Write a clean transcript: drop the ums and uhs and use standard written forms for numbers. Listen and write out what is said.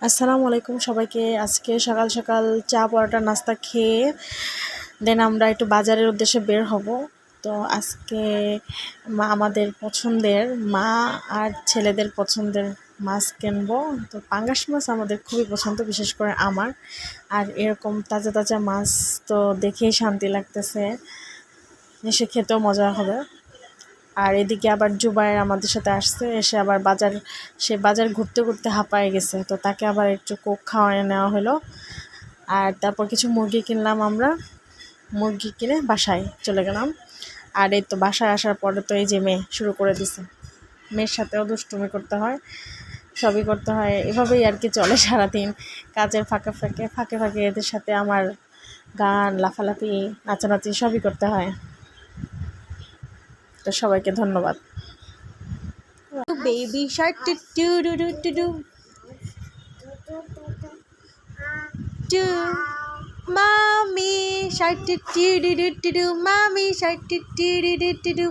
আসসালামু আলাইকুম সবাইকে। আজকে সকাল সকাল চা পরোটা নাস্তা খেয়ে দেন আমরা একটু বাজারের উদ্দেশ্যে বের হব। তো আজকে আমাদের পছন্দের মা আর ছেলেদের পছন্দের মাছ কিনবো। তো পাঙ্গাস মাছ আমাদের খুবই পছন্দ, বিশেষ করে আমার। আর এরকম তাজা তাজা মাছ তো দেখেই শান্তি লাগতেছে, এসে খেতেও মজা হবে। আর এদিকে আবার জুবায়ের আমাদের সাথে আসছে, এসে আবার বাজার ঘুরতে ঘুরতে হাঁপায়ে গেছে। তো তাকে আবার একটু কোক খাওয়ানো নেওয়া হলো। আর তারপর কিছু মুরগি কিনলাম, আমরা মুরগি কিনে বাসায় চলে গেলাম। আর এই তো বাসায় আসার পরে তো এই যে মেয়ে শুরু করে দিছে, মেয়ের সাথেও দুষ্টুমি করতে হয়, সবই করতে হয়। এভাবেই আর কি চলে সারাদিন। কাজের ফাঁকে ফাঁকে ফাঁকে ফাঁকে এদের সাথে আমার গান, লাফালাফি, নাচানাচি সবই করতে হয়। তো সবাইকে ধন্যবাদ। Baby shark doo doo doo doo doo doo doo mommy shark doo doo doo doo doo doo mommy shark doo doo doo doo doo two